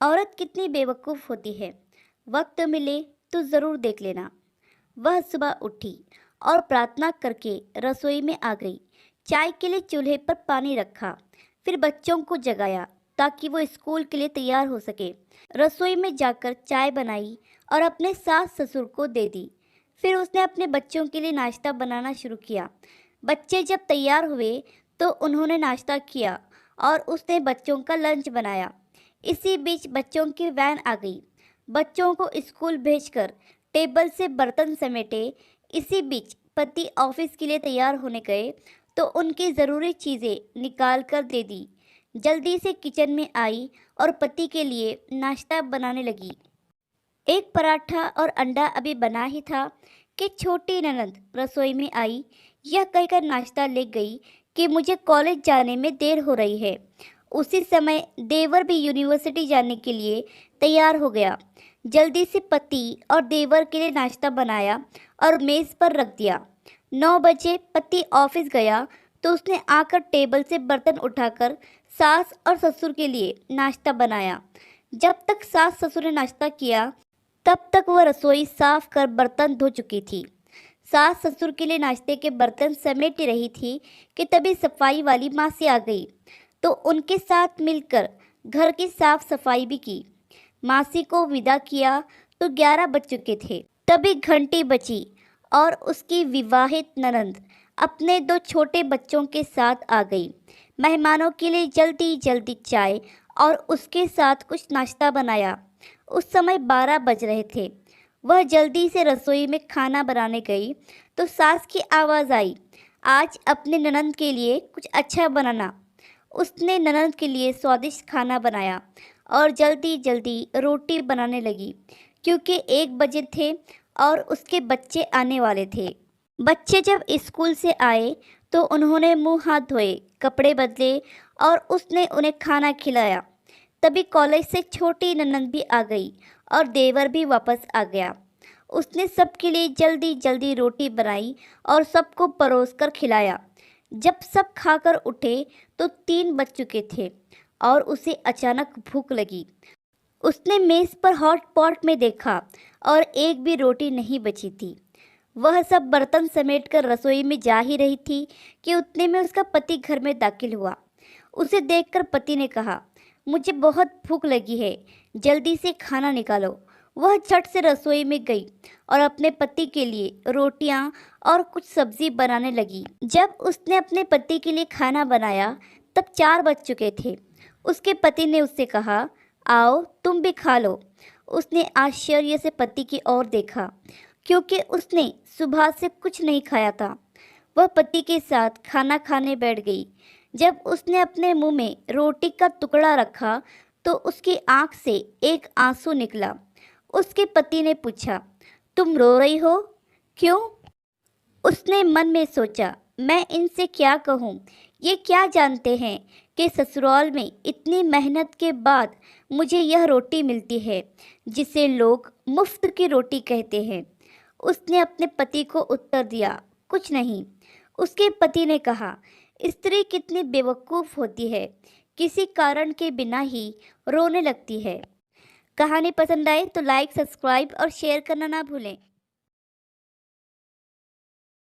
औरत कितनी बेवकूफ़ होती है। वक्त मिले तो ज़रूर देख लेना। वह सुबह उठी और प्रार्थना करके रसोई में आ गई। चाय के लिए चूल्हे पर पानी रखा, फिर बच्चों को जगाया ताकि वो स्कूल के लिए तैयार हो सके। रसोई में जाकर चाय बनाई और अपने सास ससुर को दे दी। फिर उसने अपने बच्चों के लिए नाश्ता बनाना शुरू किया। बच्चे जब तैयार हुए तो उन्होंने नाश्ता किया और उसने बच्चों का लंच बनाया। इसी बीच बच्चों की वैन आ गई। बच्चों को स्कूल भेजकर टेबल से बर्तन समेटे। इसी बीच पति ऑफिस के लिए तैयार होने गए तो उनकी ज़रूरी चीज़ें निकाल कर दे दी। जल्दी से किचन में आई और पति के लिए नाश्ता बनाने लगी। एक पराठा और अंडा अभी बना ही था कि छोटी ननद रसोई में आई। यह कहकर नाश्ता ले गई कि मुझे कॉलेज जाने में देर हो रही है। उसी समय देवर भी यूनिवर्सिटी जाने के लिए तैयार हो गया। जल्दी से पति और देवर के लिए नाश्ता बनाया और मेज़ पर रख दिया। 9 बजे पति ऑफिस गया तो उसने आकर टेबल से बर्तन उठाकर सास और ससुर के लिए नाश्ता बनाया। जब तक सास ससुर ने नाश्ता किया तब तक वह रसोई साफ कर बर्तन धो चुकी थी। सास ससुर के लिए नाश्ते के बर्तन समेट रही थी कि तभी सफाई वाली मासी आ गई तो उनके साथ मिलकर घर की साफ सफाई भी की। मासी को विदा किया तो 11 बज चुके थे। तभी घंटी बजी और उसकी विवाहित ननंद अपने 2 छोटे बच्चों के साथ आ गई। मेहमानों के लिए जल्दी जल्दी चाय और उसके साथ कुछ नाश्ता बनाया। उस समय 12 बज रहे थे। वह जल्दी से रसोई में खाना बनाने गई तो सास की आवाज़ आई, आज अपने ननंद के लिए कुछ अच्छा बनाना। उसने ननंद के लिए स्वादिष्ट खाना बनाया और जल्दी जल्दी रोटी बनाने लगी क्योंकि 1 बजे थे और उसके बच्चे आने वाले थे। बच्चे जब स्कूल से आए तो उन्होंने मुंह हाथ धोए, कपड़े बदले और उसने उन्हें खाना खिलाया। तभी कॉलेज से छोटी ननंद भी आ गई और देवर भी वापस आ गया। उसने सबके लिए जल्दी जल्दी रोटी बनाई और सबको परोस कर खिलाया। जब सब खाकर उठे तो 3 बज चुके थे और उसे अचानक भूख लगी। उसने मेज़ पर हॉट पॉट में देखा और एक भी रोटी नहीं बची थी। वह सब बर्तन समेटकर रसोई में जा ही रही थी कि उतने में उसका पति घर में दाखिल हुआ। उसे देखकर पति ने कहा, मुझे बहुत भूख लगी है, जल्दी से खाना निकालो। वह झट से रसोई में गई और अपने पति के लिए रोटियां और कुछ सब्जी बनाने लगी। जब उसने अपने पति के लिए खाना बनाया तब 4 बज चुके थे। उसके पति ने उससे कहा, आओ तुम भी खा लो। उसने आश्चर्य से पति की ओर देखा क्योंकि उसने सुबह से कुछ नहीं खाया था। वह पति के साथ खाना खाने बैठ गई। जब उसने अपने मुंह में रोटी का टुकड़ा रखा तो उसकी आंख से एक आंसू निकला। उसके पति ने पूछा, तुम रो रही हो, क्यों? उसने मन में सोचा, मैं इनसे क्या कहूँ? ये क्या जानते हैं कि ससुराल में इतनी मेहनत के बाद मुझे यह रोटी मिलती है जिसे लोग मुफ्त की रोटी कहते हैं। उसने अपने पति को उत्तर दिया, कुछ नहीं। उसके पति ने कहा, स्त्री कितनी बेवकूफ़ होती है, किसी कारण के बिना ही रोने लगती है। कहानी पसंद आए तो लाइक, सब्सक्राइब और शेयर करना ना भूलें।